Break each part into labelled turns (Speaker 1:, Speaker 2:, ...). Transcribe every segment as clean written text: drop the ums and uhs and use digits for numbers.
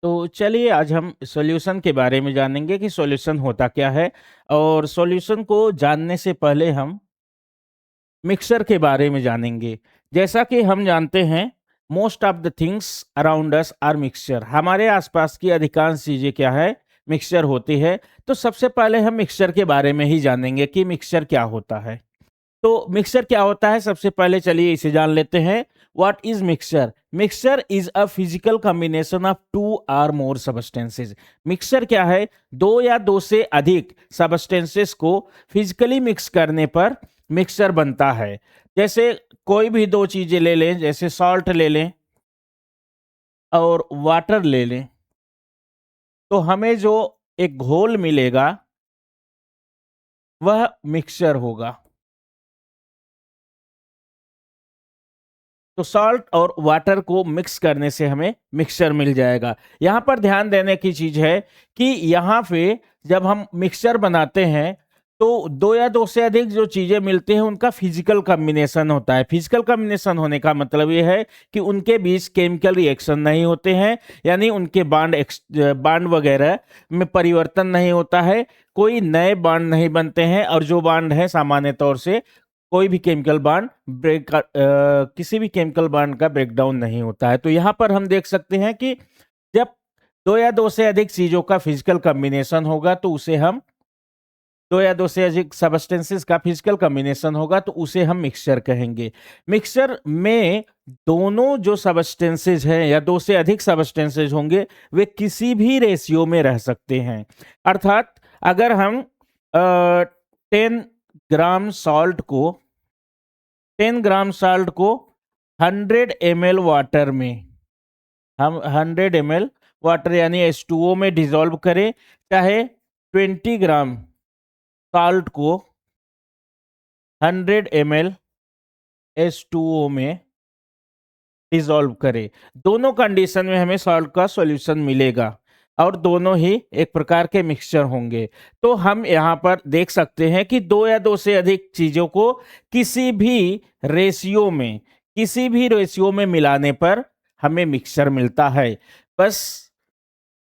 Speaker 1: तो चलिए आज हम सॉल्यूशन के बारे में जानेंगे कि सॉल्यूशन होता क्या है। और सॉल्यूशन को जानने से पहले हम मिक्सर के बारे में जानेंगे। जैसा कि हम जानते हैं, most of the things around us are mixture. हमारे आसपास की अधिकांश चीजें क्या है, मिक्सचर होती है। तो सबसे पहले हम मिक्सचर के बारे में ही जानेंगे कि मिक्सचर क्या होता है। तो मिक्सचर क्या होता है, सबसे पहले चलिए इसे जान लेते हैं। What is mixture? Mixture is a physical combination of two or more substances. Mixture क्या है? दो या दो से अधिक सबस्टेंसेस को फिजिकली मिक्स करने पर मिक्सचर बनता है। जैसे कोई भी दो चीजें ले लें, जैसे सॉल्ट ले लें और वाटर ले लें, तो हमें जो एक घोल मिलेगा वह मिक्सचर होगा। तो सॉल्ट और वाटर को मिक्स करने से हमें मिक्सचर मिल जाएगा। यहां पर ध्यान देने की चीज है कि यहां पे जब हम मिक्सचर बनाते हैं तो दो या दो से अधिक जो चीजें मिलती हैं उनका फिजिकल कॉम्बिनेशन होता है। फिजिकल कॉम्बिनेशन होने का मतलब ये है कि उनके बीच केमिकल रिएक्शन नहीं होते हैं, यानी उनके बांड वगैरह में परिवर्तन नहीं होता है, कोई नए बांड नहीं बनते हैं, और जो बांड है सामान्य तौर से कोई भी केमिकल बॉन्ड किसी भी केमिकल बॉन्ड का ब्रेकडाउन नहीं होता है। तो यहाँ पर हम देख सकते हैं कि जब दो या दो से अधिक चीजों का फिजिकल कॉम्बिनेशन होगा तो उसे हम दो या दो से अधिक सबस्टेंसेस का फिजिकल कॉम्बिनेशन होगा तो उसे हम मिक्सचर कहेंगे। मिक्सचर में दोनों जो सबस्टेंसेज हैं या दो से अधिक सबस्टेंसेज होंगे वे किसी भी रेशियो में रह सकते हैं। अर्थात अगर हम 10 ग्राम सॉल्ट को 100 ml वाटर में, हम 100 ml वाटर यानी H2O में डिसॉल्व करें, चाहे 20 ग्राम सॉल्ट को 100 ml H2O में डिसॉल्व करें, दोनों कंडीशन में हमें सॉल्ट का सॉल्यूशन मिलेगा और दोनों ही एक प्रकार के मिक्सचर होंगे। तो हम यहाँ पर देख सकते हैं कि दो या दो से अधिक चीजों को किसी भी रेशियो में मिलाने पर हमें मिक्सचर मिलता है। बस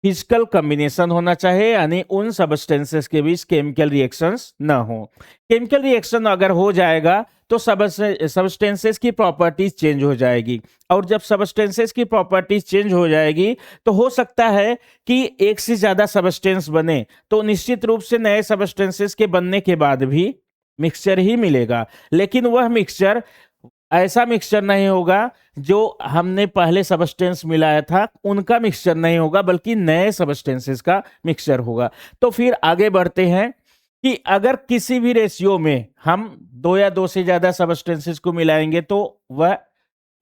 Speaker 1: फिजिकल कॉम्बिनेशन होना चाहिए, यानी उन सबस्टेंसेस के बीच केमिकल रिएक्शंस ना हो। केमिकल रिएक्शन अगर हो जाएगा तो सबस्टेंसेस की प्रॉपर्टीज चेंज हो जाएगी, और जब सबस्टेंसेस की प्रॉपर्टीज चेंज हो जाएगी तो हो सकता है कि एक से ज्यादा सबस्टेंस बने, तो निश्चित रूप से नए सबस्टेंसेस के बनने के बाद भी मिक्सचर ही मिलेगा। लेकिन वह मिक्सचर ऐसा मिक्सचर नहीं होगा जो हमने पहले सबस्टेंस मिलाया था उनका मिक्सचर नहीं होगा, बल्कि नए सबस्टेंसेस का मिक्सचर होगा। तो फिर आगे बढ़ते हैं कि अगर किसी भी रेशियो में हम दो या दो से ज्यादा सबस्टेंसेस को मिलाएंगे तो वह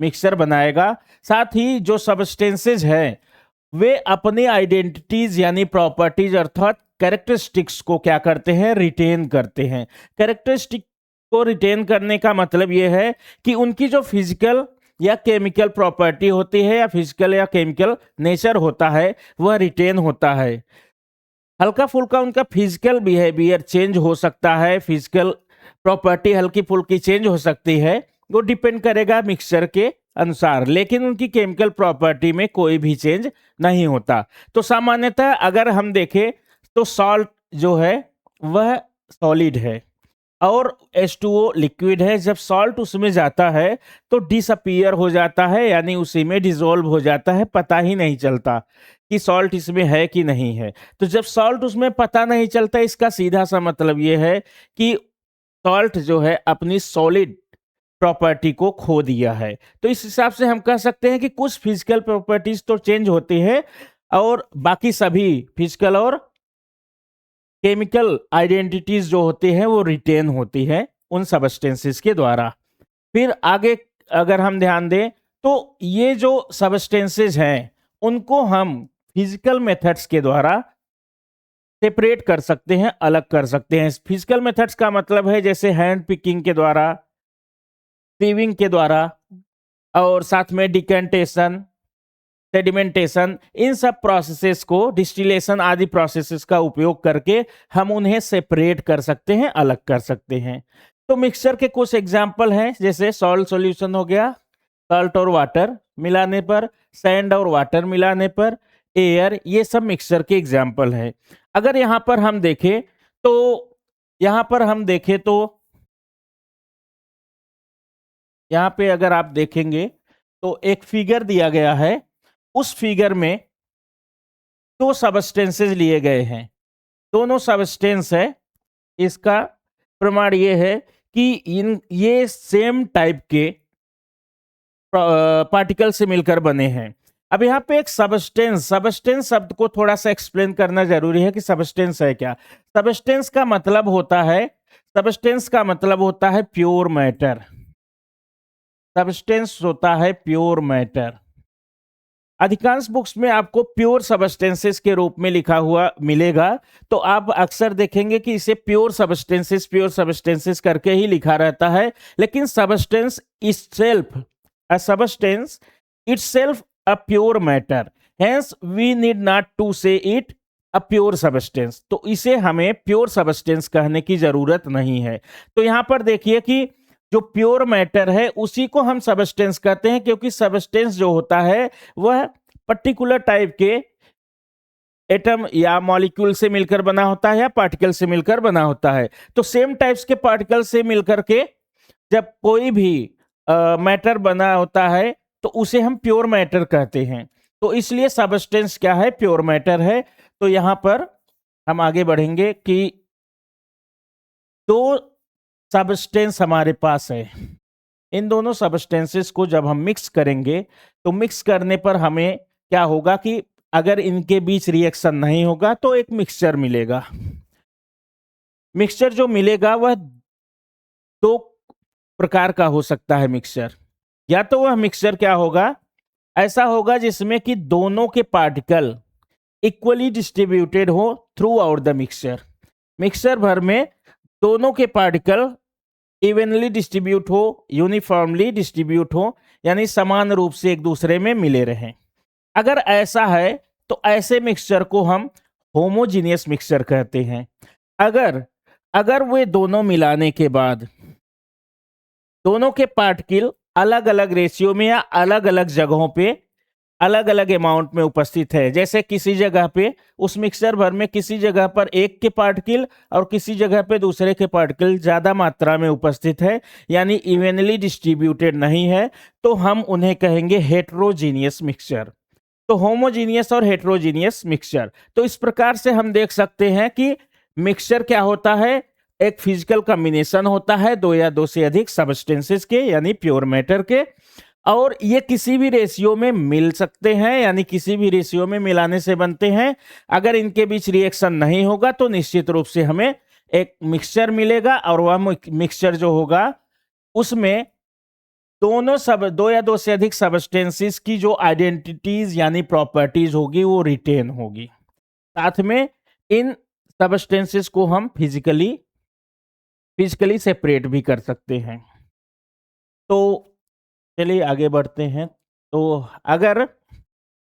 Speaker 1: मिक्सचर बनाएगा। साथ ही जो सबस्टेंसेस हैं वे अपनी आइडेंटिटीज यानी प्रॉपर्टीज अर्थात कैरेक्टरिस्टिक्स को क्या करते हैं, रिटेन करते हैं। कैरेक्टरिस्टिक को रिटेन करने का मतलब यह है कि उनकी जो फिजिकल या केमिकल प्रॉपर्टी होती है या फिजिकल या केमिकल नेचर होता है वह रिटेन होता है। हल्का फुल्का उनका फिजिकल बिहेवियर चेंज हो सकता है, फिजिकल प्रॉपर्टी हल्की फुल्की चेंज हो सकती है, वो डिपेंड करेगा मिक्सचर के अनुसार, लेकिन उनकी केमिकल प्रॉपर्टी में कोई भी चेंज नहीं होता। तो सामान्यतः अगर हम देखें तो सॉल्ट जो है वह सॉलिड है और H2O लिक्विड है। जब सॉल्ट उसमें जाता है तो डिसअपीयर हो जाता है, यानी उसी में डिसॉल्व हो जाता है, पता ही नहीं चलता कि सॉल्ट इसमें है कि नहीं है। तो जब सॉल्ट उसमें पता नहीं चलता, इसका सीधा सा मतलब यह है कि सॉल्ट जो है अपनी सॉलिड प्रॉपर्टी को खो दिया है। तो इस हिसाब से हम कह सकते हैं कि कुछ फिजिकल प्रॉपर्टीज तो चेंज होती है और बाकी सभी फिजिकल और केमिकल आइडेंटिटीज जो होती हैं वो रिटेन होती है उन सबस्टेंसेस के द्वारा। फिर आगे अगर हम ध्यान दें तो ये जो सबस्टेंसेस हैं उनको हम फिजिकल मेथड्स के द्वारा सेपरेट कर सकते हैं, अलग कर सकते हैं। फिजिकल मेथड्स का मतलब है जैसे हैंड पिकिंग के द्वारा, सीविंग के द्वारा, और साथ में डिकेंटेशन, सेडिमेंटेशन, इन सब प्रोसेसेस को, डिस्टिलेशन आदि प्रोसेसेस का उपयोग करके हम उन्हें सेपरेट कर सकते हैं, अलग कर सकते हैं। तो मिक्सचर के कुछ एग्जाम्पल हैं, जैसे सॉल्ट सॉल्यूशन हो गया, सॉल्ट और वाटर मिलाने पर, सैंड और वाटर मिलाने पर, एयर, ये सब मिक्सचर के एग्जाम्पल हैं। अगर यहाँ पर हम देखें तो यहाँ पर हम देखें तो यहाँ पे अगर आप देखेंगे तो एक फिगर दिया गया है। उस फिगर में दो सबस्टेंसेस लिए गए हैं, दोनों सबस्टेंस है। इसका प्रमाण ये है कि इन ये सेम टाइप के पार्टिकल से मिलकर बने हैं। अब यहाँ पे एक सबस्टेंस, सबस्टेंस शब्द को थोड़ा सा एक्सप्लेन करना जरूरी है कि सबस्टेंस है क्या। सबस्टेंस का मतलब होता है, सबस्टेंस का मतलब होता है प्योर मैटर। सबस्टेंस होता है प्योर मैटर। अधिकांश बुक्स में आपको प्योर सबस्टेंसेस के रूप में लिखा हुआ मिलेगा, तो आप अक्सर देखेंगे कि इसे प्योर सबस्टेंसेस करके ही लिखा रहता है। लेकिन substance itself, a substance itself a pure matter, hence we need not to say it a pure substance। तो इसे हमें प्योर सबस्टेंस कहने की जरूरत नहीं है। तो यहां पर देखिए कि जो प्योर मैटर है उसी को हम सबस्टेंस कहते हैं, क्योंकि सबस्टेंस जो होता है वह पर्टिकुलर टाइप के एटम या मॉलिक्यूल से मिलकर बना होता है या पार्टिकल से मिलकर बना होता है। तो सेम टाइप्स के पार्टिकल से मिलकर के जब कोई भी मैटर बना होता है तो उसे हम प्योर मैटर कहते हैं। तो इसलिए सबस्टेंस क्या है, प्योर मैटर है। तो यहां पर हम आगे बढ़ेंगे कि दो सबस्टेंस हमारे पास है। इन दोनों सबस्टेंसेस को जब हम मिक्स करेंगे तो मिक्स करने पर हमें क्या होगा कि अगर इनके बीच रिएक्शन नहीं होगा तो एक मिक्सचर मिलेगा। मिक्सचर जो मिलेगा वह दो प्रकार का हो सकता है मिक्सचर। या तो वह मिक्सचर क्या होगा, ऐसा होगा जिसमें कि दोनों के पार्टिकल इक्वली डिस्ट्रीब्यूटेड हो through out the mixture. Mixture भर में दोनों के पार्टिकल इवनली डिस्ट्रीब्यूट हो, यूनिफॉर्मली डिस्ट्रीब्यूट हो, यानी समान रूप से एक दूसरे में मिले रहें। अगर ऐसा है तो ऐसे मिक्सचर को हम होमोजीनियस मिक्सचर कहते हैं। अगर अगर वे दोनों मिलाने के बाद दोनों के पार्टिकल अलग अलग रेशियो में या अलग अलग जगहों पे अलग अलग अमाउंट में उपस्थित है, जैसे किसी जगह पे उस मिक्सचर भर में किसी जगह पर एक के पार्टिकल और किसी जगह पे दूसरे के पार्टिकल ज्यादा मात्रा में उपस्थित है, यानी इवनली डिस्ट्रीब्यूटेड नहीं है, तो हम उन्हें कहेंगे हेट्रोजीनियस मिक्सचर। तो होमोजीनियस और हेट्रोजीनियस मिक्सचर, तो इस प्रकार से हम देख सकते हैं कि मिक्सचर क्या होता है, एक फिजिकल कॉम्बिनेशन होता है दो या दो से अधिक सबस्टेंसेस के, यानी प्योर मैटर के, और ये किसी भी रेशियो में मिल सकते हैं, यानी किसी भी रेशियो में मिलाने से बनते हैं। अगर इनके बीच रिएक्शन नहीं होगा तो निश्चित रूप से हमें एक मिक्सचर मिलेगा, और वह मिक्सचर जो होगा उसमें दो या दो से अधिक सबस्टेंसेस की जो आइडेंटिटीज यानी प्रॉपर्टीज होगी वो रिटेन होगी। साथ में इन सबस्टेंसेस को हम फिजिकली सेपरेट भी कर सकते हैं। तो चलिए आगे बढ़ते हैं। तो अगर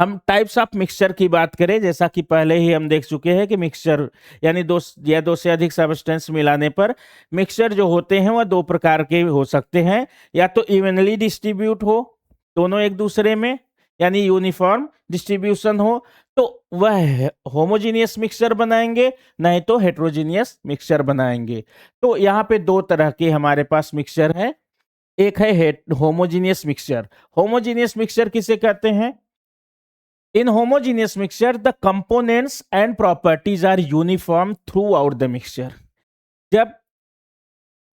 Speaker 1: हम टाइप्स ऑफ मिक्सचर की बात करें, जैसा कि पहले ही हम देख चुके हैं कि मिक्सचर यानी दो या दो से अधिक सबस्टेंस मिलाने पर मिक्सचर जो होते हैं वह दो प्रकार के हो सकते हैं। या तो इवनली डिस्ट्रीब्यूट हो दोनों एक दूसरे में, यानी यूनिफॉर्म डिस्ट्रीब्यूशन हो, तो वह होमोजीनियस मिक्सचर बनाएंगे, नहीं तो हेट्रोजीनियस मिक्सचर बनाएंगे। तो यहाँ पे दो तरह के हमारे पास मिक्सचर है। एक है होमोजीनियस मिक्सचर। होमोजीनियस मिक्सचर किसे कहते हैं? In homogeneous mixture, the components and properties are uniform throughout the mixture. जब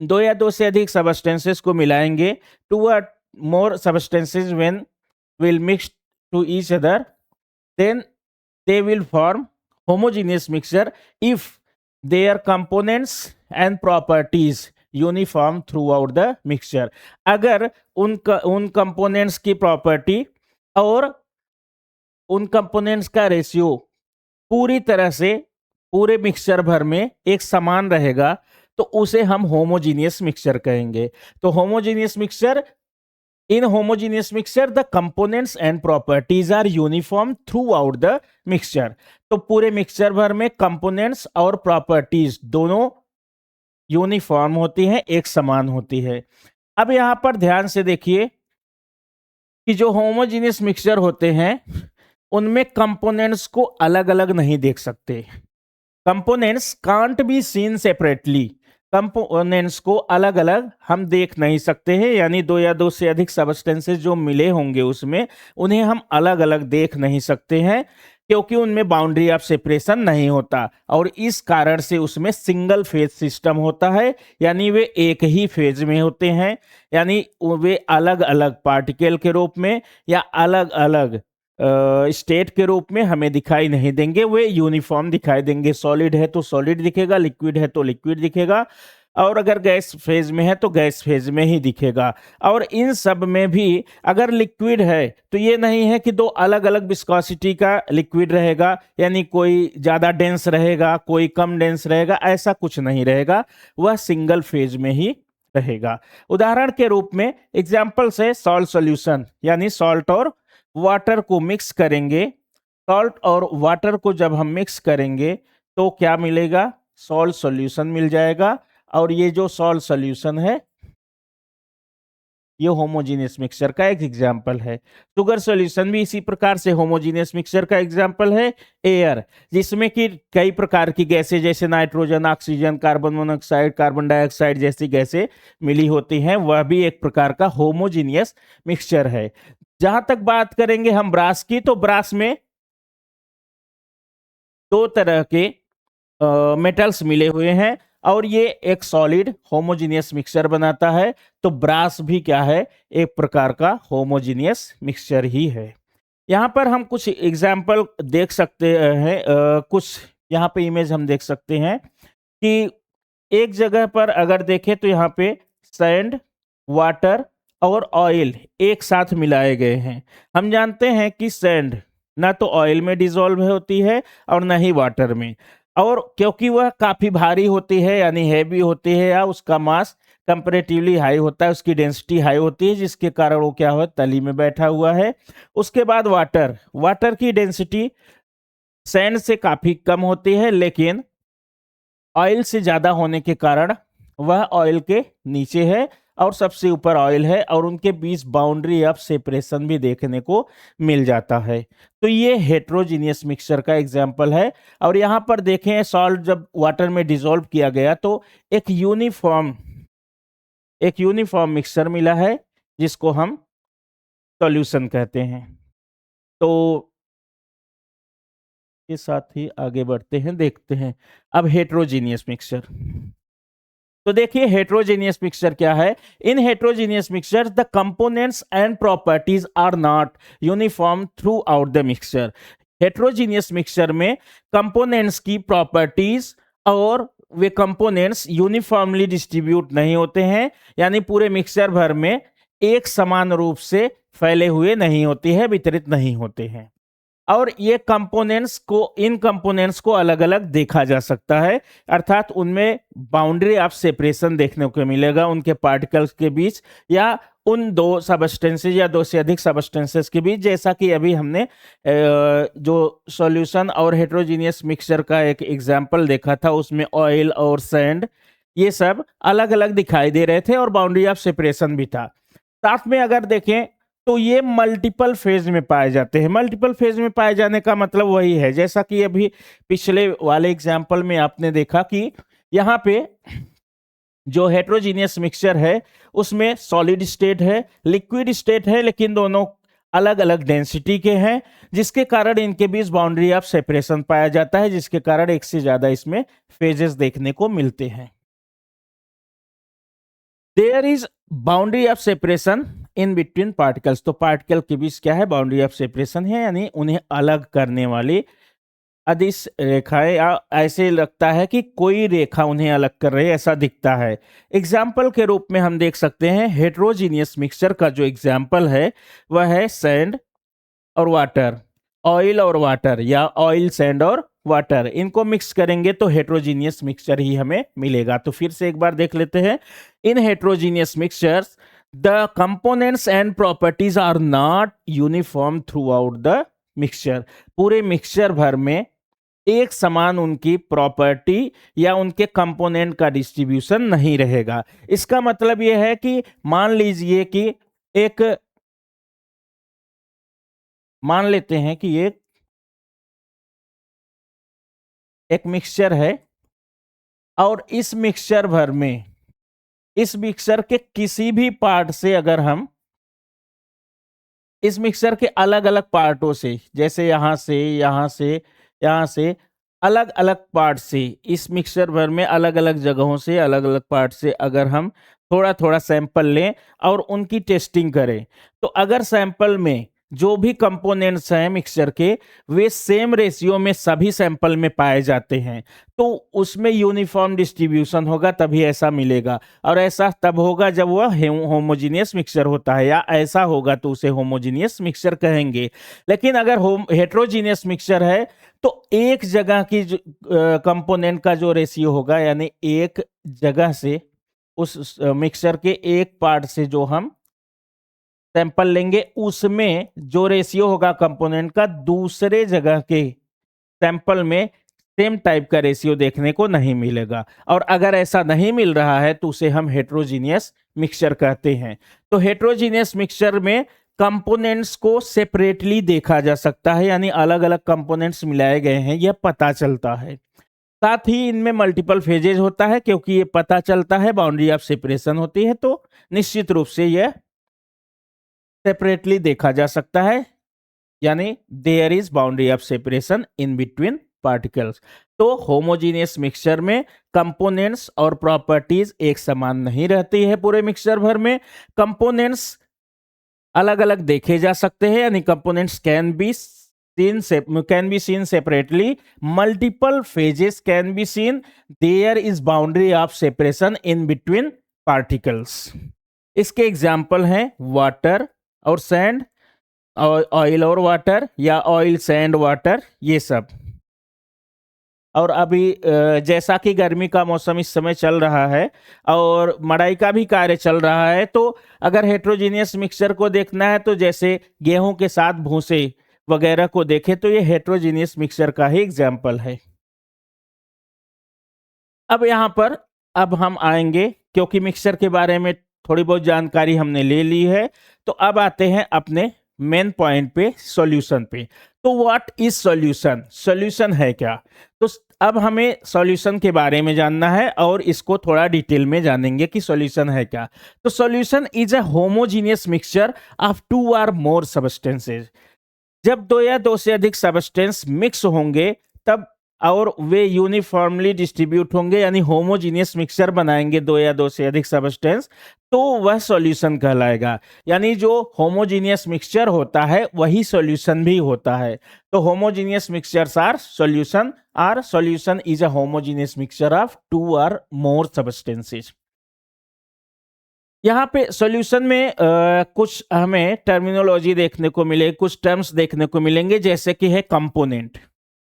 Speaker 1: दो या दो से अधिक सबस्टेंसेस को मिलाएंगे, two or more substances when will mix to each other, then they will form homogeneous mixture if their components and properties uniform throughout the mixture। अगर उन कंपोनेंट्स की प्रॉपर्टी और उन कंपोनेंट्स का रेशियो पूरी तरह से पूरे मिक्सचर भर में एक समान रहेगा तो उसे हम होमोजीनियस मिक्सचर कहेंगे। तो homogeneous mixture, in homogeneous mixture the components and properties are uniform throughout the mixture. तो पूरे मिक्सचर भर में कंपोनेंट्स और प्रॉपर्टीज दोनों यूनिफॉर्म होती हैं, एक समान होती है। अब यहां पर ध्यान से देखिए कि जो होमोजीनियस मिक्सचर होते हैं उनमें कंपोनेंट्स को अलग अलग नहीं देख सकते। Components can't be seen separately, components को अलग अलग हम देख नहीं सकते हैं, यानी दो या दो से अधिक सब्सटेंसेस जो मिले होंगे उसमें उन्हें हम अलग अलग देख नहीं सकते हैं, क्योंकि उनमें बाउंड्री ऑफ सेपरेशन नहीं होता और इस कारण से उसमें सिंगल फेज सिस्टम होता है, यानी वे एक ही फेज में होते हैं, यानी वे अलग अलग पार्टिकल के रूप में या अलग अलग स्टेट के रूप में हमें दिखाई नहीं देंगे, वे यूनिफॉर्म दिखाई देंगे। सॉलिड है तो सॉलिड दिखेगा, लिक्विड है तो लिक्विड दिखेगा, और अगर गैस फेज में है तो गैस फेज में ही दिखेगा। और इन सब में भी अगर लिक्विड है तो ये नहीं है कि दो अलग अलग विस्कोसिटी का लिक्विड रहेगा, यानी कोई ज़्यादा डेंस रहेगा कोई कम डेंस रहेगा, ऐसा कुछ नहीं रहेगा, वह सिंगल फेज में ही रहेगा। उदाहरण के रूप में एग्जाम्पल से सॉल्ट सॉल्यूशन, यानी सॉल्ट और वाटर को मिक्स करेंगे। सॉल्ट और वाटर को जब हम मिक्स करेंगे तो क्या मिलेगा, सॉल्ट सॉल्यूशन मिल जाएगा। और ये जो सॉल्ट सॉल्यूशन है ये होमोजीनियस मिक्सचर का एक एग्जाम्पल है। शुगर सॉल्यूशन भी इसी प्रकार से होमोजीनियस मिक्सचर का एग्जाम्पल है। एयर, जिसमें कि कई प्रकार की गैसें जैसे nitrogen, oxygen, carbon monoxide, carbon dioxide जैसी गैसें मिली होती हैं, वह भी एक प्रकार का होमोजीनियस मिक्सचर है। जहां तक बात करेंगे हम ब्रास की, तो ब्रास में दो तरह के मेटल्स मिले हुए हैं और ये एक सॉलिड होमोजीनियस मिक्सचर बनाता है। तो ब्रास भी क्या है, एक प्रकार का होमोजीनियस मिक्सचर ही है। यहाँ पर हम कुछ एग्जाम्पल देख सकते हैं, कुछ यहाँ पे इमेज हम देख सकते हैं कि एक जगह पर अगर देखें तो यहाँ पे सैंड, वाटर और ऑयल एक साथ मिलाए गए हैं। हम जानते हैं कि सैंड ना तो ऑयल में डिसॉल्व होती है और ना ही वाटर में, और क्योंकि वह काफी भारी होती है यानी हैवी होती है या उसका मास कंपेरेटिवली हाई होता है, उसकी डेंसिटी हाई होती है, जिसके कारण वो क्या हो तली में बैठा हुआ है। उसके बाद वाटर, वाटर की डेंसिटी सैंड से काफी कम होती है, लेकिन ऑयल से ज्यादा होने के कारण वह ऑयल के नीचे है और सबसे ऊपर ऑयल है, और उनके बीच बाउंड्री ऑफ सेपरेशन भी देखने को मिल जाता है। तो ये हेट्रोजीनियस मिक्सचर का एग्जाम्पल है। और यहाँ पर देखें सॉल्ट जब वाटर में डिसॉल्व किया गया तो एक यूनिफॉर्म मिक्सचर मिला है जिसको हम सॉल्यूशन कहते हैं। तो के साथ ही आगे बढ़ते हैं, देखते हैं अब हेट्रोजीनियस मिक्सचर। तो देखिए हेट्रोजीनियस मिक्सचर क्या है। In heterogeneous mixture the components and properties are not uniform throughout the mixture. Heterogeneous mixture में कंपोनेंट्स की प्रॉपर्टीज और वे कंपोनेंट्स यूनिफॉर्मली डिस्ट्रीब्यूट नहीं होते हैं, यानी पूरे मिक्सचर भर में एक समान रूप से फैले हुए नहीं होते हैं, वितरित नहीं होते हैं। और ये इन कंपोनेंट्स को अलग अलग देखा जा सकता है, अर्थात उनमें बाउंड्री ऑफ सेपरेशन देखने को मिलेगा उनके पार्टिकल्स के बीच या उन दो सबस्टेंसेस या दो से अधिक सबस्टेंसेस के बीच, जैसा कि अभी हमने जो सॉल्यूशन और हेट्रोजीनियस मिक्सचर का एक एग्जांपल देखा था, उसमें ऑयल और सैंड ये सब अलग अलग दिखाई दे रहे थे और बाउंड्री ऑफ सेपरेशन भी था। साथ में अगर देखें तो ये मल्टीपल फेज में पाए जाते हैं। मल्टीपल फेज में पाए जाने का मतलब वही है जैसा कि अभी पिछले वाले एग्जाम्पल में आपने देखा कि यहाँ पे जो हेट्रोजीनियस मिक्सचर है उसमें सॉलिड स्टेट है, लिक्विड स्टेट है, लेकिन दोनों अलग अलग डेंसिटी के हैं, जिसके कारण इनके बीच बाउंड्री ऑफ सेपरेशन पाया जाता है, जिसके कारण एक से ज्यादा इसमें फेजेस देखने को मिलते हैं। There is boundary of separation in between particles. तो पार्टिकल के बीच क्या है, बाउंड्री ऑफ सेपरेशन है, यानी उन्हें अलग करने वाली अदिश रेखाएं, या ऐसे लगता है कि कोई रेखा उन्हें अलग कर रही है, ऐसा दिखता है। एग्जाम्पल के रूप में हम देख सकते हैं हेट्रोजीनियस मिक्सचर का जो एग्जाम्पल है वह है सैंड और वाटर, ऑयल और वाटर, या ऑयल सैंड और वाटर, इनको मिक्स करेंगे तो हेट्रोजीनियस मिक्सचर ही हमें मिलेगा। तो फिर से एक बार देख लेते हैं। In heterogeneous mixtures the components and properties are not uniform throughout the mixture. पूरे मिक्सचर भर में एक समान उनकी प्रॉपर्टी या उनके कंपोनेंट का डिस्ट्रीब्यूशन नहीं रहेगा। इसका मतलब यह है कि मान लीजिए कि मान लेते हैं कि एक एक मिक्सचर है और इस मिक्सचर भर में, इस मिक्सचर के किसी भी पार्ट से अगर हम इस मिक्सचर के अलग अलग पार्टों से, जैसे यहां से, यहां से, यहां से, अलग अलग पार्ट से, इस मिक्सचर भर में अलग अलग जगहों से, अलग अलग पार्ट से अगर हम थोड़ा थोड़ा सैंपल लें और उनकी टेस्टिंग करें, तो अगर सैंपल में जो भी कंपोनेंट्स हैं मिक्सचर के, वे सेम रेशियो में सभी सैंपल में पाए जाते हैं, तो उसमें यूनिफॉर्म डिस्ट्रीब्यूशन होगा, तभी ऐसा मिलेगा। और ऐसा तब होगा जब वह होमोजीनियस मिक्सचर होता है, या ऐसा होगा तो उसे होमोजीनियस मिक्सचर कहेंगे। लेकिन अगर हेट्रोजीनियस मिक्सचर है तो एक जगह की कंपोनेंट का जो रेशियो होगा, यानी एक जगह से उस मिक्सचर के एक पार्ट से जो हम सैंपल लेंगे, उसमें जो रेशियो होगा कंपोनेंट का, दूसरे जगह के सैंपल में सेम टाइप का रेशियो देखने को नहीं मिलेगा। और अगर ऐसा नहीं मिल रहा है तो उसे हम हेट्रोजीनियस मिक्सचर कहते हैं। तो हेट्रोजीनियस मिक्सचर में कंपोनेंट्स को सेपरेटली देखा जा सकता है, यानी अलग अलग कंपोनेंट्स मिलाए गए हैं, यह पता चलता है। साथ ही इनमें मल्टीपल फेजेज होता है, क्योंकि ये पता चलता है, बाउंड्री ऑफ सेपरेशन होती है, तो निश्चित रूप से यह सेपरेटली देखा जा सकता है, यानी there is boundary of separation in between particles. तो होमोजीनियस मिक्सचर में कंपोनेंट्स और प्रॉपर्टीज एक समान नहीं रहती है। पूरे मिक्सचर भर में कंपोनेंट्स अलग अलग देखे जा सकते हैं, यानी components can be seen separately, multiple phases can be seen, there is boundary of separation in between particles. इसके एग्जाम्पल हैं वाटर और सैंड, ऑयल और वाटर, या ऑयल सैंड वाटर, ये सब। और अभी जैसा कि गर्मी का मौसम इस समय चल रहा है और मड़ाई का भी कार्य चल रहा है, तो अगर हेट्रोजीनियस मिक्सचर को देखना है तो जैसे गेहूं के साथ भूसे वगैरह को देखें, तो ये हेट्रोजीनियस मिक्सचर का ही एग्जाम्पल है। अब यहाँ पर अब हम आएंगे, क्योंकि मिक्सचर के बारे में थोड़ी बहुत जानकारी हमने ले ली है, तो अब आते हैं अपने मेन पॉइंट पे, सॉल्यूशन पे। तो व्हाट इज सॉल्यूशन? सॉल्यूशन है क्या? तो अब हमें सॉल्यूशन के बारे में जानना है और इसको थोड़ा डिटेल में जानेंगे कि सॉल्यूशन है क्या। तो solution is a homogeneous mixture of two or more substances. जब दो या दो से अधिक सबस्टेंस मिक्स होंगे तब, और वे यूनिफॉर्मली डिस्ट्रीब्यूट होंगे, यानी होमोजीनियस मिक्सचर बनाएंगे दो या दो से अधिक सबस्टेंस, तो वह सॉल्यूशन कहलाएगा। यानी जो होमोजीनियस मिक्सचर होता है वही सॉल्यूशन भी होता है। तो homogeneous mixtures are solution is a homogeneous mixture of two or more substances. यहाँ पे सॉल्यूशन में कुछ हमें टर्मिनोलॉजी देखने को मिले, कुछ टर्म्स देखने को मिलेंगे, जैसे कि है कंपोनेंट,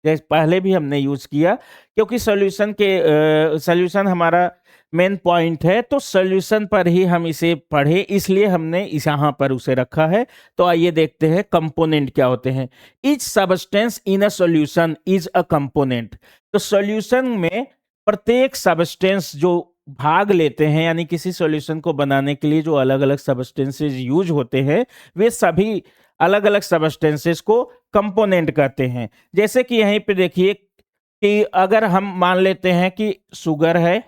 Speaker 1: जैसे पहले भी हमने यूज किया, क्योंकि सॉल्यूशन हमारा मेन पॉइंट है, तो सॉल्यूशन पर ही हम इसे पढ़े, इसलिए हमने इस यहाँ पर उसे रखा है। तो आइए देखते हैं कंपोनेंट क्या होते हैं। Each substance in a solution is a component. तो सॉल्यूशन में प्रत्येक सबस्टेंस जो भाग लेते हैं, यानी किसी सॉल्यूशन को बनाने के लिए जो अलग अलग सबस्टेंसेस यूज होते हैं, वे सभी अलग अलग सबस्टेंसेस को कंपोनेंट कहते हैं। जैसे कि यहीं पे देखिए कि अगर हम मान लेते हैं कि शुगर है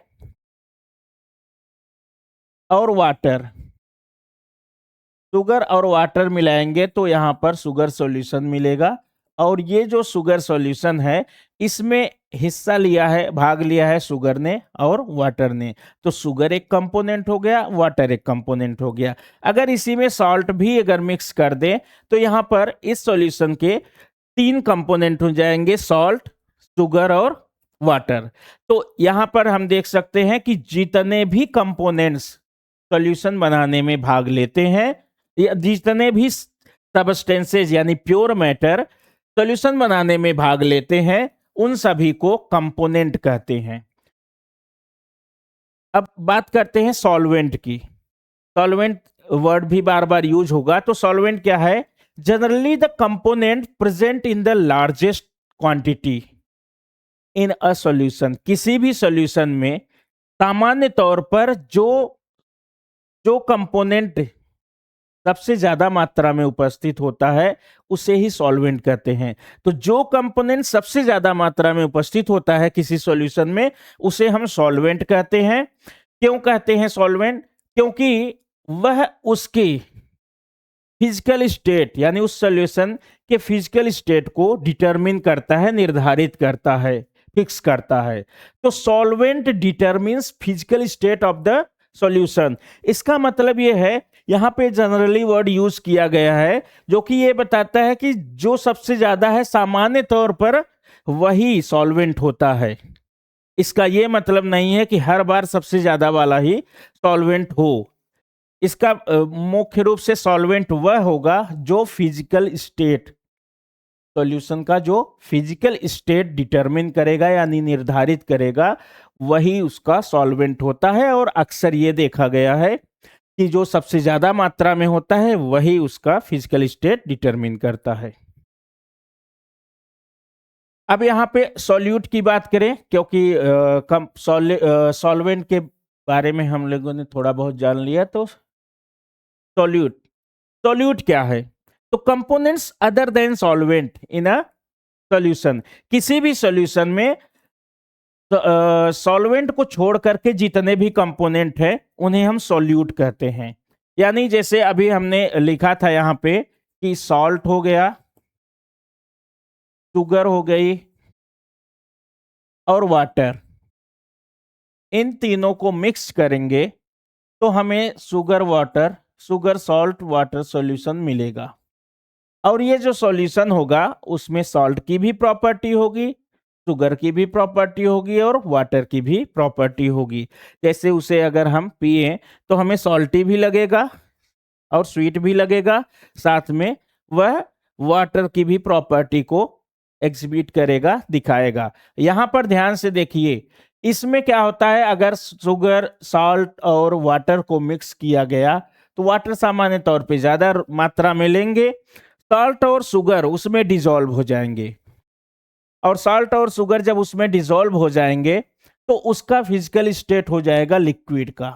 Speaker 1: और वाटर, शुगर और वाटर मिलाएंगे तो यहाँ पर शुगर सॉल्यूशन मिलेगा। और ये जो शुगर सॉल्यूशन है, इसमें हिस्सा लिया है, भाग लिया है शुगर ने और वाटर ने, तो शुगर एक कंपोनेंट हो गया, वाटर एक कंपोनेंट हो गया। अगर इसी में सॉल्ट भी अगर मिक्स कर दें तो यहाँ पर इस सॉल्यूशन के तीन कंपोनेंट हो जाएंगे, सॉल्ट, शुगर और वाटर। तो यहाँ पर हम देख सकते हैं कि जितने भी कंपोनेंट्स सॉल्यूशन बनाने में भाग लेते हैं, या जितने भी सबस्टेंसेज यानी प्योर मैटर सॉल्यूशन बनाने में भाग लेते हैं, उन सभी को कंपोनेंट कहते हैं। अब बात करते हैं सॉल्वेंट की। सॉल्वेंट वर्ड भी बार बार यूज होगा। तो सॉल्वेंट क्या है? Generally the component present in the largest quantity in a solution. किसी भी सॉल्यूशन में सामान्य तौर पर जो जो कंपोनेंट सबसे ज्यादा मात्रा में उपस्थित होता है उसे ही सॉल्वेंट कहते हैं। तो जो कंपोनेंट सबसे ज्यादा मात्रा में उपस्थित होता है किसी सॉल्यूशन में उसे हम सॉल्वेंट कहते हैं। क्यों कहते हैं सॉल्वेंट? क्योंकि वह उसकी फिजिकल स्टेट यानी उस सॉल्यूशन के फिजिकल स्टेट को डिटरमिन करता है, निर्धारित करता है, फिक्स करता है। तो solvent determines physical state of the solution. इसका मतलब यह है, यहां पे जनरली वर्ड यूज किया गया है जो कि यह बताता है कि जो सबसे ज्यादा है सामान्य तौर पर वही सॉल्वेंट होता है। इसका यह मतलब नहीं है कि हर बार सबसे ज्यादा वाला ही सॉल्वेंट हो। इसका मुख्य रूप से सॉल्वेंट वह होगा जो फिजिकल स्टेट, सॉल्यूशन का जो फिजिकल स्टेट डिटरमिन करेगा यानी निर्धारित करेगा, वही उसका सॉल्वेंट होता है। और अक्सर ये देखा गया है कि जो सबसे ज्यादा मात्रा में होता है वही उसका फिजिकल स्टेट डिटरमिन करता है। अब यहां पे सॉल्यूट की बात करें, क्योंकि सॉल्वेंट के बारे में हम लोगों ने थोड़ा बहुत जान लिया। तो सॉल्यूट, सॉल्यूट क्या है? तो components other than solvent in a solution. किसी भी सॉल्यूशन में सॉल्वेंट को छोड़ करके जितने भी कंपोनेंट हैं उन्हें हम सॉल्यूट कहते हैं। यानी जैसे अभी हमने लिखा था यहां पे कि सॉल्ट हो गया, शुगर हो गई और वाटर, इन तीनों को मिक्स करेंगे तो हमें sugar water, sugar salt water solution मिलेगा। और ये जो सॉल्यूशन होगा उसमें सॉल्ट की भी प्रॉपर्टी होगी, शुगर की भी प्रॉपर्टी होगी और वाटर की भी प्रॉपर्टी होगी। जैसे उसे अगर हम पिए तो हमें सॉल्टी भी लगेगा और स्वीट भी लगेगा, साथ में वह वाटर की भी प्रॉपर्टी को एग्जिबिट करेगा, दिखाएगा। यहां पर ध्यान से देखिए, इसमें क्या होता है, अगर शुगर, सॉल्ट और वाटर को मिक्स किया गया तो वाटर सामान्य तौर पे ज्यादा मात्रा में लेंगे, सॉल्ट और शुगर उसमें डिसॉल्व हो जाएंगे। और सॉल्ट और शुगर जब उसमें डिसॉल्व हो जाएंगे तो उसका फिजिकल स्टेट हो जाएगा लिक्विड का।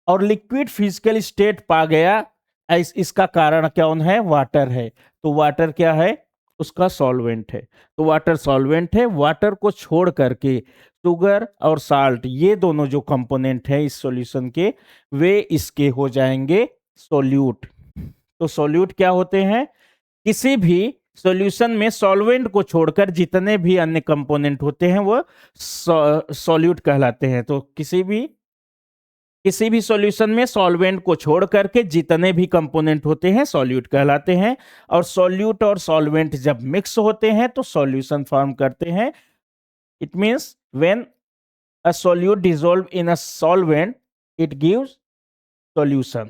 Speaker 1: और लिक्विड फिजिकल स्टेट पा गया, इसका कारण कौन है? वाटर है। तो वाटर क्या है? उसका सॉल्वेंट है। तो वाटर सॉल्वेंट है। वाटर को छोड़ करके शुगर और साल्ट, ये दोनों जो कंपोनेंट है इस सॉल्यूशन के, वे इसके हो जाएंगे सोल्यूट। तो सोल्यूट क्या होते हैं? किसी भी सॉल्यूशन में सॉल्वेंट को छोड़कर जितने भी अन्य कंपोनेंट होते हैं वो सॉल्यूट कहलाते हैं। तो किसी भी सॉल्यूशन में सॉल्वेंट को छोड़ करके जितने भी कंपोनेंट होते हैं सॉल्यूट कहलाते हैं। और सॉल्यूट और सॉल्वेंट जब मिक्स होते हैं तो सॉल्यूशन फॉर्म करते हैं। It means when a solute dissolve in a solvent it gives solution.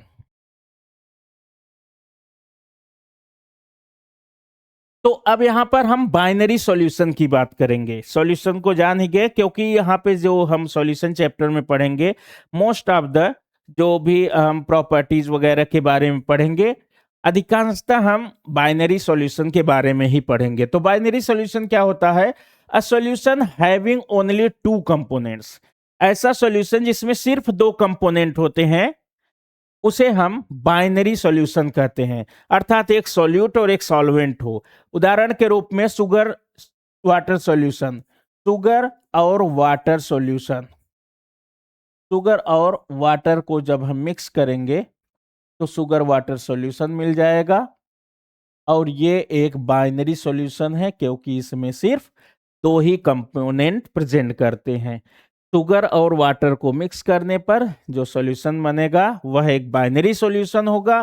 Speaker 1: तो अब यहां पर हम बाइनरी सॉल्यूशन की बात करेंगे। सॉल्यूशन को जान ही गए, क्योंकि यहां पे जो हम सॉल्यूशन चैप्टर में पढ़ेंगे, मोस्ट ऑफ द जो भी हम प्रॉपर्टीज वगैरह के बारे में पढ़ेंगे, अधिकांशतः हम बाइनरी सॉल्यूशन के बारे में ही पढ़ेंगे। तो बाइनरी सॉल्यूशन क्या होता है? A solution having only two components. ऐसा सॉल्यूशन जिसमें सिर्फ दो कंपोनेंट होते हैं उसे हम बाइनरी सॉल्यूशन कहते हैं। अर्थात एक सॉल्यूट और एक सॉल्वेंट हो। उदाहरण के रूप में शुगर वाटर सॉल्यूशन, शुगर और वाटर सॉल्यूशन, शुगर और वाटर को जब हम मिक्स करेंगे तो शुगर वाटर सॉल्यूशन मिल जाएगा। और ये एक बाइनरी सॉल्यूशन है क्योंकि इसमें सिर्फ दो ही कंपोनेंट प्रेजेंट करते हैं। शुगर और वाटर को मिक्स करने पर जो सॉल्यूशन बनेगा वह एक बाइनरी सॉल्यूशन होगा,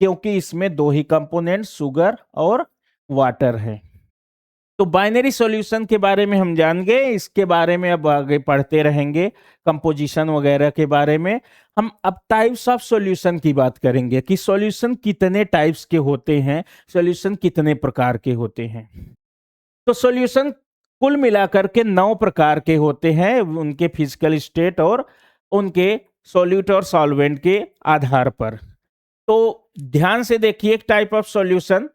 Speaker 1: क्योंकि इसमें दो ही कंपोनेंट शुगर और वाटर है। तो बाइनरी सॉल्यूशन के बारे में हम जान गए। इसके बारे में अब आगे पढ़ते रहेंगे, कंपोजिशन वगैरह के बारे में। हम अब टाइप्स ऑफ सॉल्यूशन की बात करेंगे कि सॉल्यूशन कितने टाइप्स के होते हैं, सॉल्यूशन कितने प्रकार के होते हैं। तो सॉल्यूशन कुल मिलाकर के 9 प्रकार के होते हैं, उनके फिजिकल स्टेट और उनके सॉल्यूट और सॉल्वेंट के आधार पर। तो ध्यान से देखिए, एक type of solution,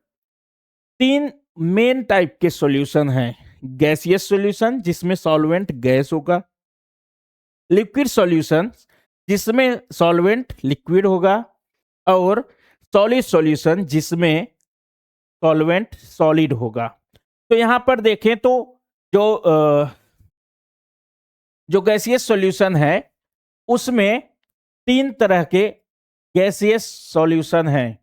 Speaker 1: 3 main type के सॉल्यूशन हैं। गैसियस सॉल्यूशन जिसमें सॉल्वेंट गैस होगा, लिक्विड सॉल्यूशन जिसमें सॉल्वेंट लिक्विड होगा, और सॉलिड सॉल्यूशन जिसमें सॉल्वेंट सॉलिड होगा। तो यहां पर देखें तो जो गैसियस सॉल्यूशन है उसमें तीन तरह के गैसियस सॉल्यूशन हैं।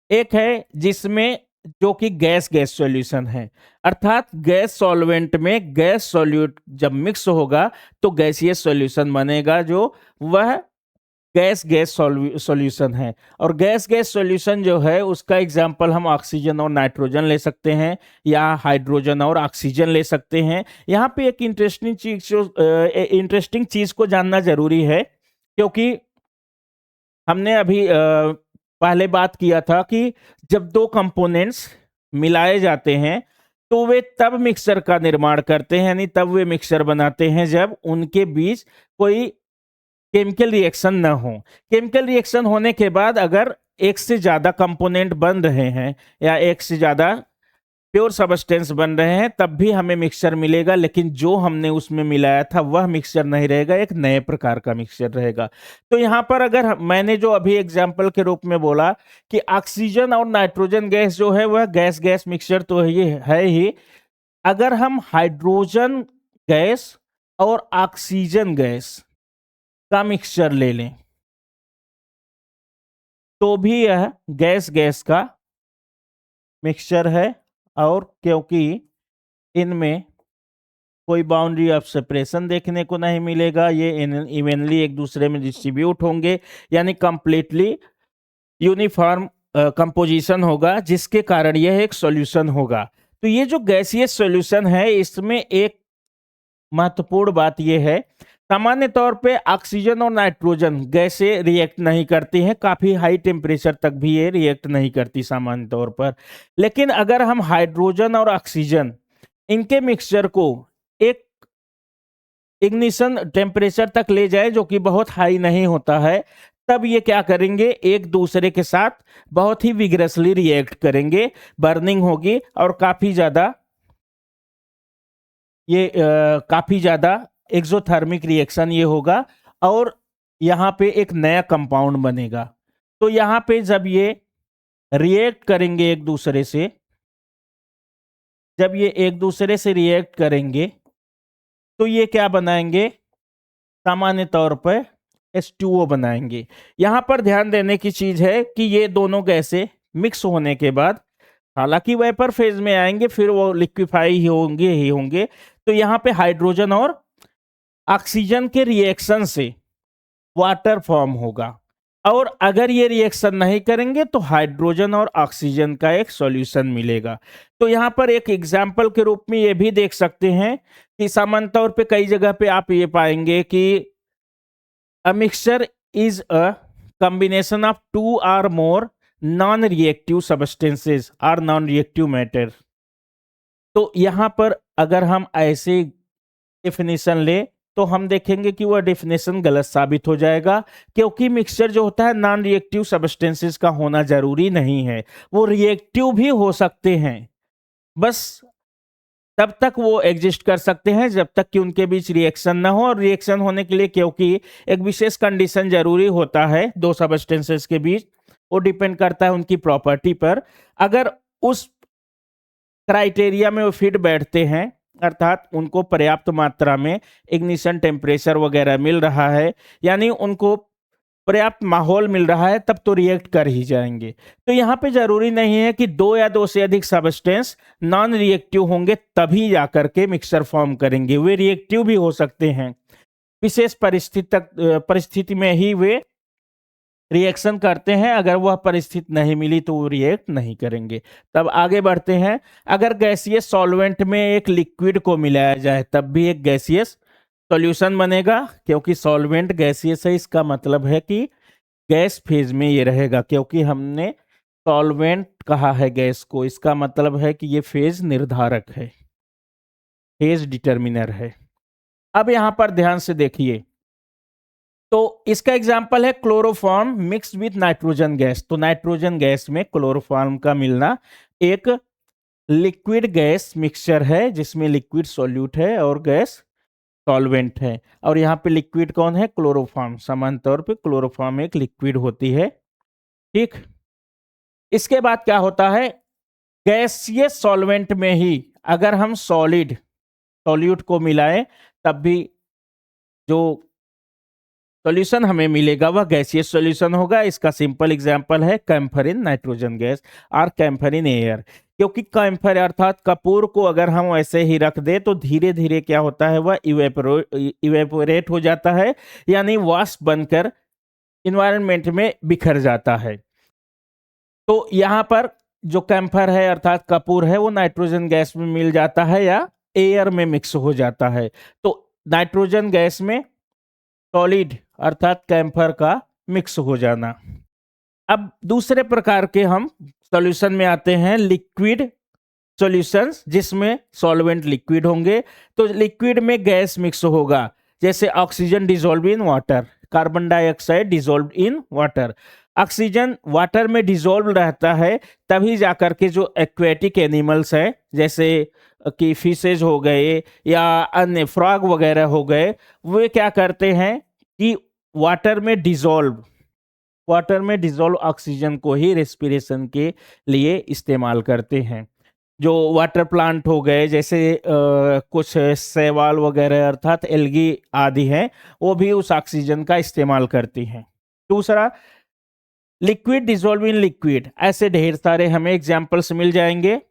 Speaker 1: एक है जिसमें जो कि गैस गैस सॉल्यूशन है, अर्थात गैस सॉल्वेंट में गैस सॉल्यूट जब मिक्स होगा तो गैसियस सॉल्यूशन बनेगा, जो वह गैस गैस सॉल्यूशन है। और गैस गैस सॉल्यूशन जो है उसका एग्जांपल हम ऑक्सीजन और नाइट्रोजन ले सकते हैं या हाइड्रोजन और ऑक्सीजन ले सकते हैं। यहाँ पे एक इंटरेस्टिंग चीज को जानना जरूरी है, क्योंकि हमने अभी पहले बात किया था कि जब दो कंपोनेंट्स मिलाए जाते हैं तो वे तब मिक्सचर का निर्माण करते हैं, यानी तब वे मिक्सचर बनाते हैं जब उनके बीच कोई केमिकल रिएक्शन ना हो। केमिकल रिएक्शन होने के बाद अगर एक से ज्यादा कंपोनेंट बन रहे हैं या एक से ज्यादा प्योर सब्सटेंस बन रहे हैं तब भी हमें मिक्सचर मिलेगा, लेकिन जो हमने उसमें मिलाया था वह मिक्सचर नहीं रहेगा, एक नए प्रकार का मिक्सचर रहेगा। तो यहां पर अगर मैंने जो अभी एग्जाम्पल के रूप में बोला कि ऑक्सीजन और नाइट्रोजन गैस जो है वह गैस गैस मिक्सचर तो ये है ही, अगर हम हाइड्रोजन गैस और ऑक्सीजन गैस का मिक्सचर ले लें तो भी यह गैस गैस का मिक्सचर है, और क्योंकि इनमें कोई बाउंड्री ऑफ सेपरेशन देखने को नहीं मिलेगा, ये इवनली एक दूसरे में डिस्ट्रीब्यूट होंगे, यानी कंप्लीटली यूनिफॉर्म कंपोजिशन होगा, जिसके कारण यह एक सॉल्यूशन होगा। तो ये जो गैसियस सॉल्यूशन है इसमें एक महत्वपूर्ण बात यह है, सामान्य तौर पे ऑक्सीजन और नाइट्रोजन गैसें रिएक्ट नहीं करती हैं, काफी हाई टेम्परेचर तक भी ये रिएक्ट नहीं करती सामान्य तौर पर। लेकिन अगर हम हाइड्रोजन और ऑक्सीजन इनके मिक्सचर को एक इग्निशन टेम्परेचर तक ले जाए जो कि बहुत हाई नहीं होता है, तब ये क्या करेंगे, एक दूसरे के साथ बहुत ही विग्रसली रिएक्ट करेंगे, बर्निंग होगी और काफी ज्यादा एक्सोथर्मिक रिएक्शन ये होगा और यहाँ पे एक नया कंपाउंड बनेगा। तो यहाँ पे जब ये रिएक्ट करेंगे एक दूसरे से, जब ये एक दूसरे से रिएक्ट करेंगे तो ये क्या बनाएंगे, सामान्य तौर पर H2O बनाएंगे। यहां पर ध्यान देने की चीज है कि ये दोनों गैसें मिक्स होने के बाद हालांकि वेपर फेज में आएंगे, फिर वो लिक्विफाई ही होंगे। तो यहाँ पे हाइड्रोजन और ऑक्सीजन के रिएक्शन से वाटर फॉर्म होगा, और अगर ये रिएक्शन नहीं करेंगे तो हाइड्रोजन और ऑक्सीजन का एक सॉल्यूशन मिलेगा। तो यहाँ पर एक एग्जाम्पल के रूप में ये भी देख सकते हैं कि सामान्य तौर पे कई जगह पे आप ये पाएंगे कि a mixture is a combination of two or more non-reactive substances or non-reactive matter। तो यहां पर अगर हम ऐसे डेफिनेशन ले तो हम देखेंगे कि वह डेफिनेशन गलत साबित हो जाएगा, क्योंकि मिक्सचर जो होता है नॉन रिएक्टिव सब्सटेंसेस का होना जरूरी नहीं है, वो रिएक्टिव भी हो सकते हैं, बस तब तक वो एग्जिस्ट कर सकते हैं जब तक कि उनके बीच रिएक्शन ना हो। और रिएक्शन होने के लिए क्योंकि एक विशेष कंडीशन जरूरी होता है दो सब्सटेंसेस के बीच, वो डिपेंड करता है उनकी प्रॉपर्टी पर। अगर उस क्राइटेरिया में वो फिट बैठते हैं, अर्थात उनको पर्याप्त मात्रा में इग्निशन टेम्परेचर वगैरह मिल रहा है, यानी उनको पर्याप्त माहौल मिल रहा है, तब तो रिएक्ट कर ही जाएंगे। तो यहाँ पे जरूरी नहीं है कि दो या दो से अधिक सब्सटेंस नॉन रिएक्टिव होंगे तभी जाकर के मिक्सचर फॉर्म करेंगे, वे रिएक्टिव भी हो सकते हैं, विशेष परिस्थिति में ही वे रिएक्शन करते हैं, अगर वह परिस्थिति नहीं मिली तो वो रिएक्ट नहीं करेंगे। तब आगे बढ़ते हैं, अगर गैसियस सॉल्वेंट में एक लिक्विड को मिलाया जाए तब भी एक गैसियस सॉल्यूशन बनेगा, क्योंकि सॉल्वेंट गैसियस है, इसका मतलब है कि गैस फेज में ये रहेगा, क्योंकि हमने सॉल्वेंट कहा है गैस को, इसका मतलब है कि ये फेज निर्धारक है, फेज डिटर्मिनर है। अब यहां पर ध्यान से देखिए, तो इसका एग्जाम्पल है chloroform mix with nitrogen gas. तो नाइट्रोजन गैस में क्लोरोफॉर्म का मिलना एक लिक्विड गैस मिक्सचर है जिसमें लिक्विड सॉल्यूट है और गैस सॉल्वेंट है, और यहाँ पे लिक्विड कौन है, क्लोरोफॉर्म। सामान्य तौर पे क्लोरोफॉर्म एक लिक्विड होती है, ठीक। इसके बाद क्या होता है, गैसीय सॉल्वेंट में ही अगर हम सॉल्यूट को मिलाएं तब भी जो सॉल्यूशन हमें मिलेगा वह गैसीय सॉल्यूशन होगा। इसका सिंपल एग्जांपल है कैम्फर इन नाइट्रोजन गैस और कैम्फर इन एयर। क्योंकि कैम्फर अर्थात कपूर को अगर हम ऐसे ही रख दे तो धीरे धीरे क्या होता है, वह इवेपोरेट हो जाता है, यानी वाष्प बनकर इन्वायरमेंट में बिखर जाता है। तो यहाँ पर जो कैम्फर है अर्थात कपूर है वो नाइट्रोजन गैस में मिल जाता है या एयर में मिक्स हो जाता है। तो नाइट्रोजन गैस में सॉलिड अर्थात कैम्फर का मिक्स हो जाना। अब दूसरे प्रकार के हम सॉल्यूशन में आते हैं, लिक्विड सॉल्यूशंस, जिसमें सॉल्वेंट लिक्विड होंगे। तो लिक्विड में गैस मिक्स होगा, जैसे oxygen dissolve in water, carbon dioxide dissolve in water. Oxygen water में डिसॉल्व रहता है तभी जाकर के जो एक्वेटिक एनिमल्स हैं जैसे कि फिशेज हो गए या अन्य फ्रॉग वगैरह हो गए, वे क्या करते हैं कि वाटर में डिसॉल्व ऑक्सीजन को ही रेस्पिरेशन के लिए इस्तेमाल करते हैं। जो वाटर प्लांट हो गए जैसे कुछ शैवाल वगैरह अर्थात एल्गी आदि हैं, वो भी उस ऑक्सीजन का इस्तेमाल करती हैं। दूसरा, लिक्विड डिसॉल्व इन लिक्विड, ऐसे ढेर सारे हमें एग्जाम्पल्स मिल जाएंगे।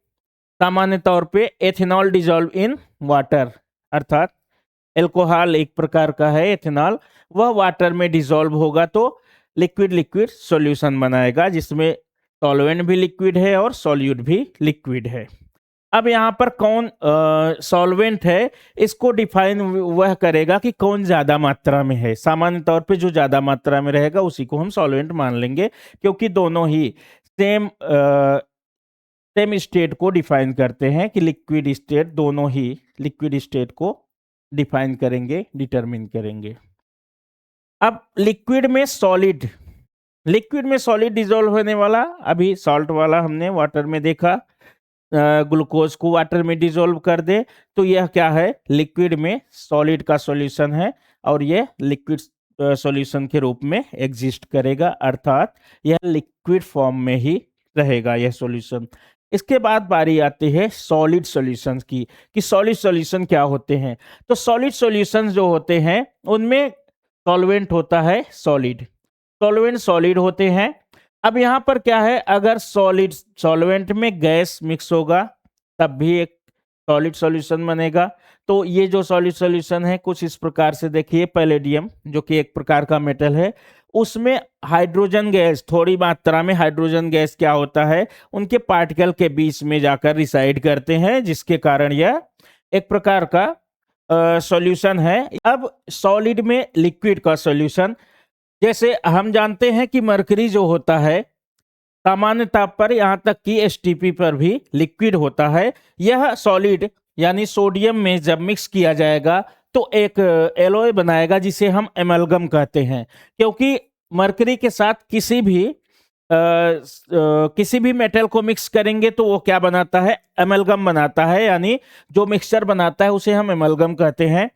Speaker 1: सामान्य तौर पे एथेनॉल डिसॉल्व इन वाटर, अर्थात एल्कोहल एक प्रकार का है एथेनॉल, वह वाटर में डिसॉल्व होगा तो लिक्विड सॉल्यूशन बनाएगा जिसमें सॉल्वेंट भी लिक्विड है और सॉल्यूट भी लिक्विड है। अब यहाँ पर कौन सॉल्वेंट है इसको डिफाइन वह करेगा कि कौन ज्यादा मात्रा में है। सामान्य तौर पे जो ज्यादा मात्रा में रहेगा उसी को हम सॉल्वेंट मान लेंगे, क्योंकि दोनों ही सेम स्टेट को डिफाइन करते हैं कि लिक्विड स्टेट, दोनों ही लिक्विड स्टेट को डिफाइन करेंगे, डिटरमिन करेंगे। अब लिक्विड में सॉलिड डिसॉल्व होने वाला, अभी सॉल्ट वाला हमने वाटर में देखा, ग्लूकोज को वाटर में डिसॉल्व कर दे तो यह क्या है, लिक्विड में सॉलिड का सॉल्यूशन है और यह लिक्विड सॉल्यूशन के रूप में एग्जिस्ट करेगा, अर्थात यह लिक्विड फॉर्म में ही रहेगा यह सॉल्यूशन। इसके बाद बारी आती है सॉलिड सॉल्यूशंस की, कि सॉलिड सॉल्यूशन क्या होते हैं। तो सॉलिड सॉल्यूशंस जो होते हैं उनमें सॉल्वेंट होता है सॉलिड होते हैं। अब यहाँ पर क्या है, अगर सॉल्वेंट में गैस मिक्स होगा तब भी एक सॉलिड सॉल्यूशन बनेगा। तो ये जो सॉलिड सॉल्यूशन है कुछ इस प्रकार से देखिए, पैलेडियम जो कि एक प्रकार का मेटल है, उसमें हाइड्रोजन गैस, थोड़ी मात्रा में हाइड्रोजन गैस क्या होता है, उनके पार्टिकल के बीच में जाकर रिसाइड करते हैं, जिसके कारण यह एक प्रकार का सॉल्यूशन है। अब सॉलिड में लिक्विड का सॉल्यूशन, जैसे हम जानते हैं कि मरकरी जो होता है सामान्य ताप पर, यहाँ तक कि एसटीपी पर भी लिक्विड होता है। यह सॉलिड यानी सोडियम में जब मिक्स किया जाएगा तो एक एलॉय बनाएगा जिसे हम एमलगम कहते हैं, क्योंकि मरकरी के साथ किसी भी मेटल को मिक्स करेंगे तो वो क्या बनाता है, एमलगम बनाता है, यानी जो मिक्सचर बनाता है उसे हम एमलगम कहते हैं।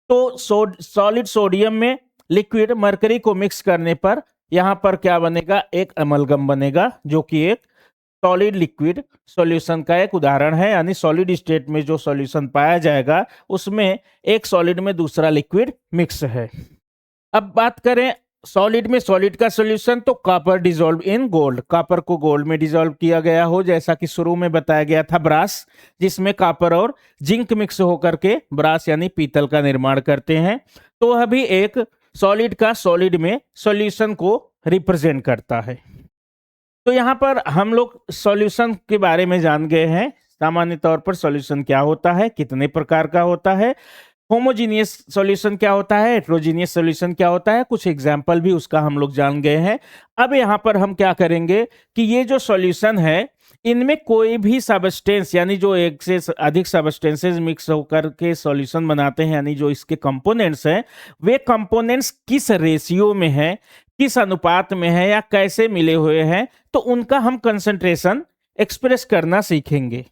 Speaker 1: तो सॉलिड सोडियम में लिक्विड मरकरी को मिक्स करने पर यहाँ पर क्या बनेगा, एक एमलगम बनेगा, जो कि एक सॉलिड लिक्विड सॉल्यूशन का एक उदाहरण है। यानी सॉलिड स्टेट में जो सॉल्यूशन पाया जाएगा उसमें एक सॉलिड में दूसरा लिक्विड मिक्स है। अब बात करें सॉलिड में सॉलिड का सॉल्यूशन, तो copper dissolve in gold, copper को गोल्ड में डिसॉल्व किया गया हो, जैसा कि शुरू में बताया गया था ब्रास, जिसमें कॉपर और जिंक मिक्स होकर के ब्रास यानी पीतल का निर्माण करते हैं। तो वह भी एक सॉलिड का सॉलिड में सॉल्यूशन को रिप्रेजेंट करता है। तो यहाँ पर हम लोग सॉल्यूशन के बारे में जान गए हैं। सामान्य तौर पर सॉल्यूशन क्या होता है, कितने प्रकार का होता है, होमोजीनियस सॉल्यूशन क्या होता है, हेट्रोजीनियस सॉल्यूशन क्या होता है, कुछ एग्जाम्पल भी उसका हम लोग जान गए हैं। अब यहाँ पर हम क्या करेंगे कि ये जो सॉल्यूशन है इनमें कोई भी सबस्टेंस, यानी जो एक से अधिक सबस्टेंसेस मिक्स होकर के सॉल्यूशन बनाते हैं, यानी जो इसके कंपोनेंट्स हैं, वे कंपोनेंट्स किस रेशियो में हैं, किस अनुपात में है या कैसे मिले हुए हैं, तो उनका हम कंसंट्रेशन एक्सप्रेस करना सीखेंगे।